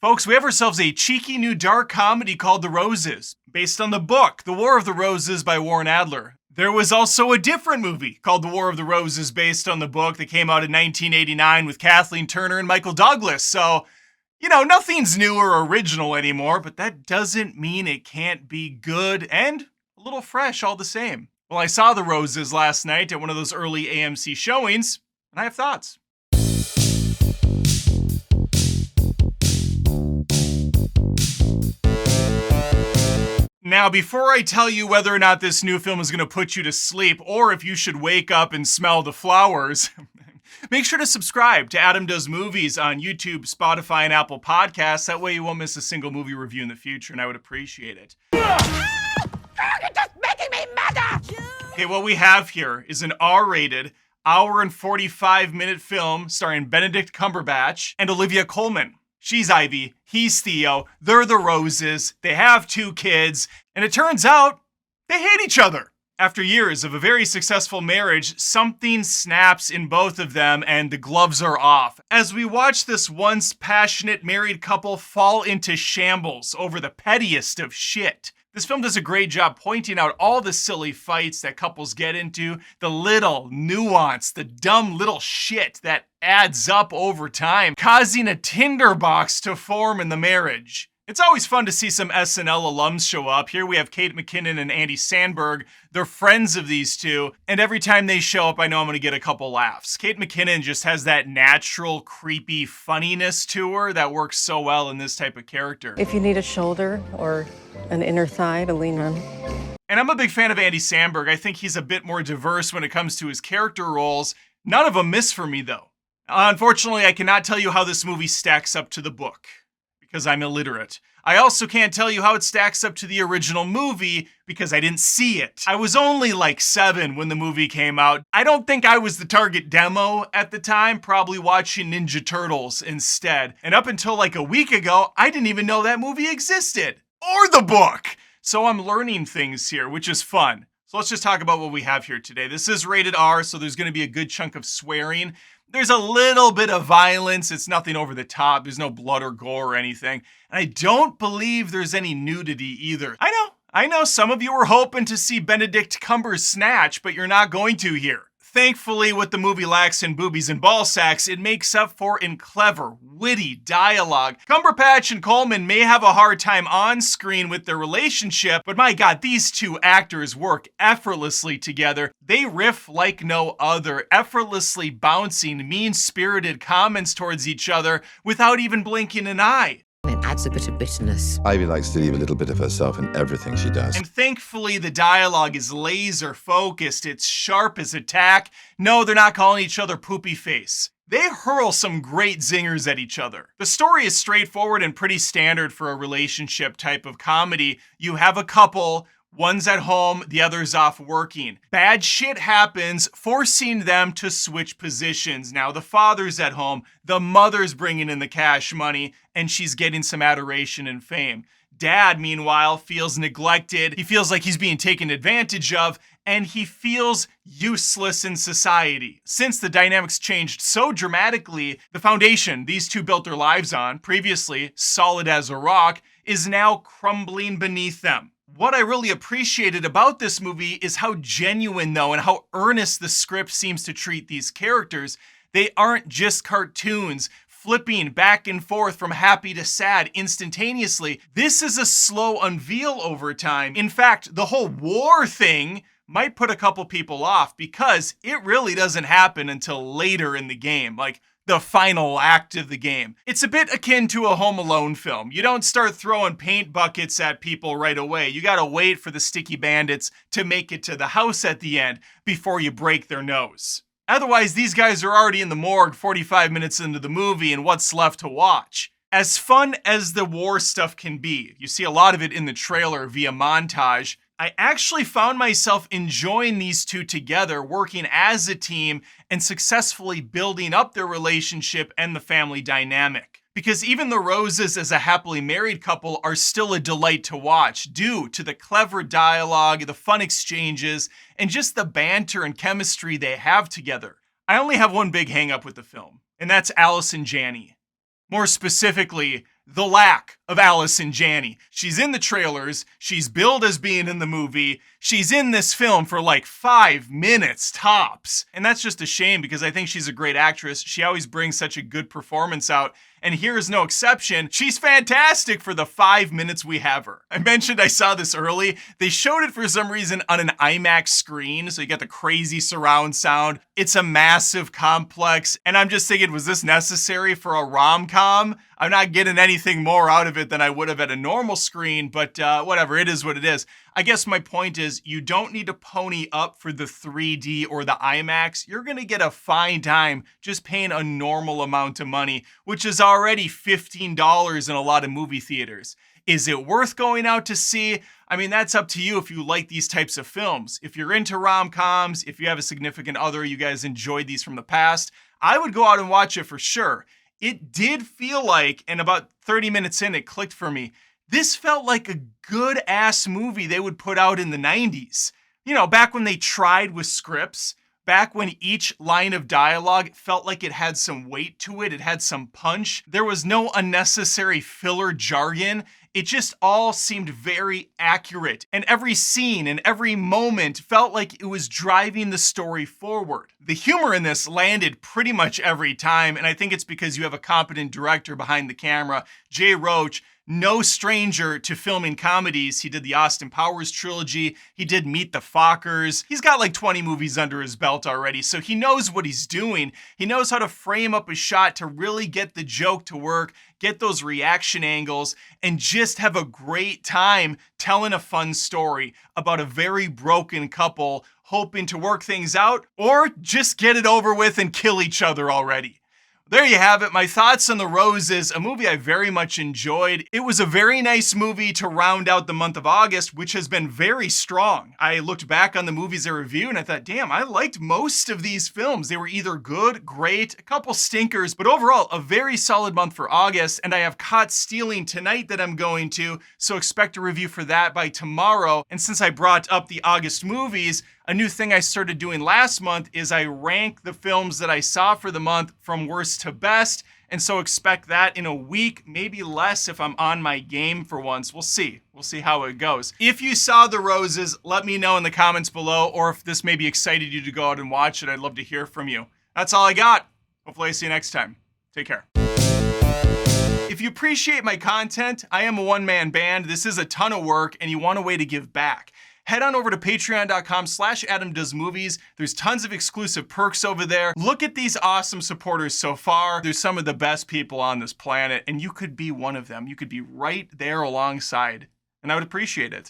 Folks, we have ourselves a cheeky new dark comedy called The Roses, based on the book, The War of the Roses by Warren Adler. There was also a different movie called The War of the Roses based on the book that came out in 1989 with Kathleen Turner and Michael Douglas. So, nothing's new or original anymore, but that doesn't mean it can't be good and a little fresh all the same. Well, I saw The Roses last night at one of those early AMC showings, and I have thoughts. Now, before I tell you whether or not this new film is going to put you to sleep, or if you should wake up and smell the flowers, make sure to subscribe to Adam Does Movies on YouTube, Spotify, and Apple Podcasts. That way you won't miss a single movie review in the future, and I would appreciate it. You're just making me madder! Okay, what we have here is an R-rated, hour and 45-minute film starring Benedict Cumberbatch and Olivia Colman. She's Ivy, he's Theo, they're the Roses, they have 2 kids, and it turns out they hate each other. After years of a very successful marriage, something snaps in both of them and the gloves are off. As we watch this once passionate married couple fall into shambles over the pettiest of shit. This film does a great job pointing out all the silly fights that couples get into, the little nuance, the dumb little shit that adds up over time, causing a tinderbox to form in the marriage. It's always fun to see some SNL alums show up. Here we have Kate McKinnon and Andy Samberg. They're friends of these two, and every time they show up, I know I'm going to get a couple laughs. Kate McKinnon just has that natural, creepy funniness to her that works so well in this type of character. If you need a shoulder or an inner thigh to lean on. And I'm a big fan of Andy Samberg. I think he's a bit more diverse when it comes to his character roles. None of them miss for me, though. Unfortunately, I cannot tell you how this movie stacks up to the book, because I'm illiterate. I also can't tell you how it stacks up to the original movie because I didn't see it. I was only like 7 when the movie came out. I don't think I was the target demo at the time, probably watching Ninja Turtles instead. And up until like a week ago, I didn't even know that movie existed. Or the book! So I'm learning things here, which is fun. So let's just talk about what we have here today. This is rated R, so there's gonna be a good chunk of swearing. There's a little bit of violence. It's nothing over the top. There's no blood or gore or anything. And I don't believe there's any nudity either. I know some of you were hoping to see Benedict Cumber's snatch, but you're not going to here. Thankfully, what the movie lacks in boobies and ball sacks, it makes up for in clever, witty dialogue. Cumberbatch and Colman may have a hard time on screen with their relationship, but my God, these two actors work effortlessly together. They riff like no other, effortlessly bouncing mean-spirited comments towards each other without even blinking an eye. It adds a bit of bitterness. Ivy likes to leave a little bit of herself in everything she does. And thankfully, the dialogue is laser focused. It's sharp as a tack. No, they're not calling each other poopy face. They hurl some great zingers at each other. The story is straightforward and pretty standard for a relationship type of comedy. You have a couple. One's at home, the other's off working. Bad shit happens, forcing them to switch positions. Now the father's at home, the mother's bringing in the cash money, and she's getting some adoration and fame. Dad, meanwhile, feels neglected. He feels like he's being taken advantage of, and he feels useless in society. Since the dynamics changed so dramatically, the foundation these two built their lives on, previously solid as a rock, is now crumbling beneath them. What I really appreciated about this movie is how genuine, though, and how earnest the script seems to treat these characters. They aren't just cartoons, flipping back and forth from happy to sad instantaneously. This is a slow unveil over time. In fact, the whole war thing might put a couple people off because it really doesn't happen until later in the game. Like, the final act of the game. It's a bit akin to a Home Alone film. You don't start throwing paint buckets at people right away. You gotta wait for the sticky bandits to make it to the house at the end before you break their nose. Otherwise, these guys are already in the morgue 45 minutes into the movie and what's left to watch. As fun as the war stuff can be, you see a lot of it in the trailer via montage, I actually found myself enjoying these two together, working as a team and successfully building up their relationship and the family dynamic. Because even the Roses as a happily married couple are still a delight to watch due to the clever dialogue, the fun exchanges, and just the banter and chemistry they have together. I only have one big hang up with the film, and that's Allison Janney. More specifically, the lack of Allison Janney. She's in the trailers, she's billed as being in the movie, she's in this film for like 5 minutes tops. And that's just a shame because I think she's a great actress. She always brings such a good performance out. And here is no exception. She's fantastic for the 5 minutes we have her. I mentioned I saw this early. They showed it for some reason on an IMAX screen, so you got the crazy surround sound. It's a massive complex, and I'm just thinking, was this necessary for a rom-com? I'm not getting anything more out of it than I would have at a normal screen, but whatever, it is what it is. I guess my point is you don't need to pony up for the 3D or the IMAX. You're going to get a fine time just paying a normal amount of money, which is already $15 in a lot of movie theaters. Is it worth going out to see? I mean, that's up to you if you like these types of films. If you're into rom-coms, if you have a significant other, you guys enjoyed these from the past, I would go out and watch it for sure. It did feel like, and about 30 minutes in, it clicked for me. This felt like a good-ass movie they would put out in the 90s. You know, back when they tried with scripts, back when each line of dialogue felt like it had some weight to it, it had some punch. There was no unnecessary filler jargon. It just all seemed very accurate. And every scene and every moment felt like it was driving the story forward. The humor in this landed pretty much every time, and I think it's because you have a competent director behind the camera. Jay Roach, no stranger to filming comedies. He did the Austin Powers trilogy. He did Meet the Fockers. He's got like 20 movies under his belt already, so he knows what he's doing. He knows how to frame up a shot to really get the joke to work, get those reaction angles, and just have a great time telling a fun story about a very broken couple hoping to work things out or just get it over with and kill each other already. There you have it, my thoughts on The Roses, a movie I very much enjoyed. It was a very nice movie to round out the month of August, which has been very strong. I looked back on the movies I reviewed and I thought, damn, I liked most of these films. They were either good, great, a couple stinkers, but overall, a very solid month for August, and I have Caught Stealing tonight that I'm going to, so expect a review for that by tomorrow. And since I brought up the August movies, a new thing I started doing last month is I rank the films that I saw for the month from worst to best, and so expect that in a week, maybe less if I'm on my game for once. We'll see. We'll see how it goes. If you saw The Roses, let me know in the comments below, or if this maybe excited you to go out and watch it. I'd love to hear from you. That's all I got. Hopefully I see you next time. Take care. If you appreciate my content, I am a one-man band. This is a ton of work, and you want a way to give back. Head on over to patreon.com/AdamDoesMovies. There's tons of exclusive perks over there. Look at these awesome supporters so far. There's some of the best people on this planet, and you could be one of them. You could be right there alongside, and I would appreciate it.